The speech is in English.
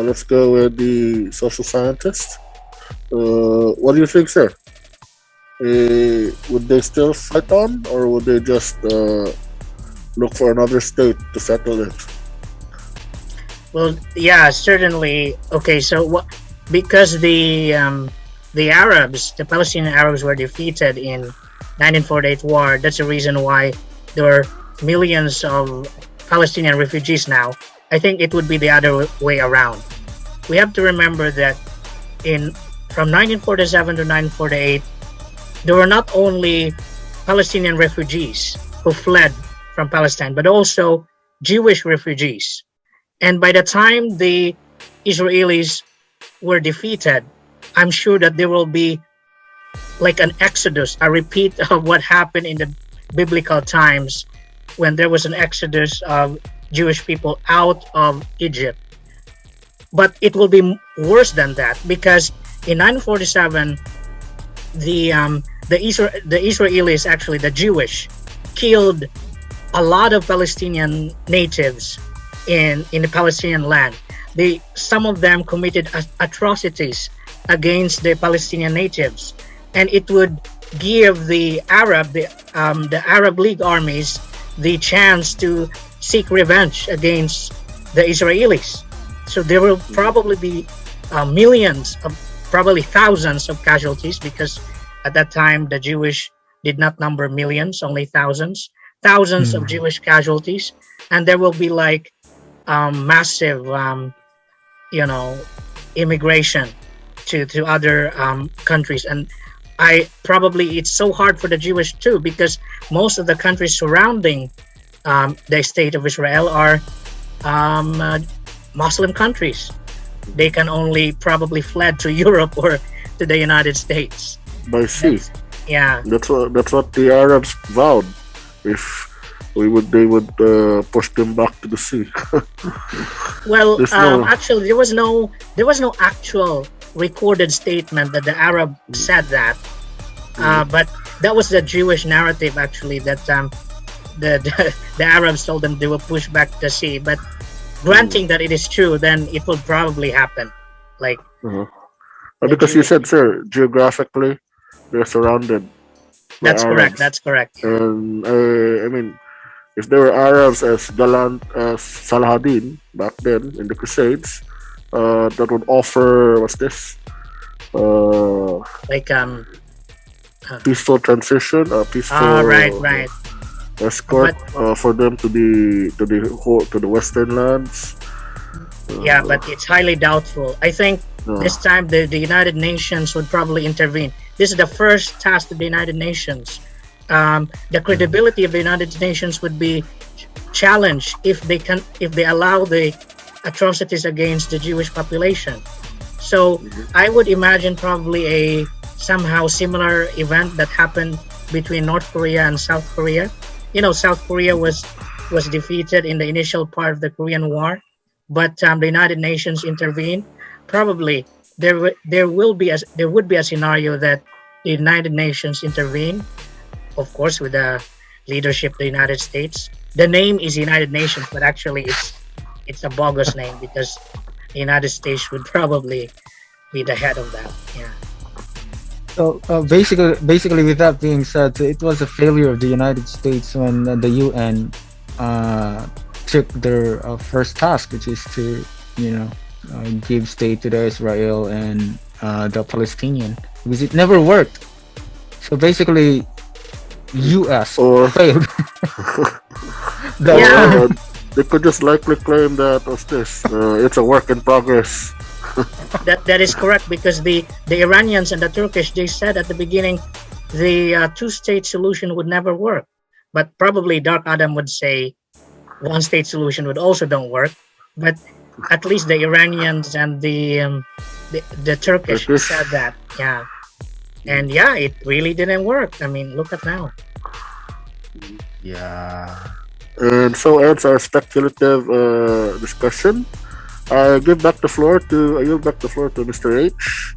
let's go with the social scientist. What do you think, sir? Would they still fight on, or would they just look for another state to settle it? Well, yeah, certainly. Okay, so what? Because the Arabs, the Palestinian Arabs, were defeated in 1948 war. That's the reason why there are millions of Palestinian refugees now. I think it would be the other way around. We have to remember that in from 1947 to 1948, there were not only Palestinian refugees who fled from Palestine, but also Jewish refugees. And by the time the Israelis were defeated, I'm sure that there will be like an exodus, a repeat of what happened in the biblical times when there was an exodus of Jewish people out of Egypt. But it will be worse than that, because in 1947, the Israelis, actually the Jewish, killed a lot of Palestinian natives in the Palestinian land. Some of them committed atrocities against the Palestinian natives, and it would give the Arab League armies the chance to seek revenge against the Israelis. So there will probably be millions of, probably thousands of casualties, because at that time the Jewish did not number millions, only thousands of Jewish casualties, and there will be like massive immigration to other countries. And it's so hard for the Jewish too, because most of the countries surrounding the state of Israel are Muslim countries. They can only probably fled to Europe or to the United States by sea. Yeah, that's what the Arabs vowed. If they would push them back to the sea. Well, actually, there was no actual recorded statement that the Arab said that, but that was the Jewish narrative, actually, that the Arabs told them they will push back to the sea. But granting that it is true, then it will probably happen. Like, because you said, sir, geographically, they're surrounded. That's correct. Arabs. That's correct. And I mean, if there were Arabs as gallant as Saladin back then in the Crusades, that would offer like peaceful transition, peaceful right. escort for them to the Western lands. Yeah, but it's highly doubtful. I think this time the United Nations would probably intervene. This is the first task of the United Nations. The credibility of the United Nations would be challenged if they allow the atrocities against the Jewish population. So I would imagine probably a somehow similar event that happened between North Korea and South Korea. South Korea was defeated in the initial part of the Korean War, but the United Nations intervened. Probably there would be a scenario that the United Nations intervene, of course, with the leadership of the United States. The name is United Nations, but actually it's a bogus name, because the United States would probably be the head of that. Yeah. So basically, with that being said, it was a failure of the United States when the UN took their first task, which is to give state to the Israel and the Palestinian, because it never worked. So basically, U.S. failed. They could just likely claim that it's a work in progress. That is correct, because the Iranians and the Turkish, they said at the beginning the two-state solution would never work. But probably Dark Adam would say one-state solution would also don't work. But at least the Iranians and the Turkish said that. Yeah. And yeah, it really didn't work. I mean, look at now. Yeah. And so ends our speculative discussion. I yield back the floor to Mr. H.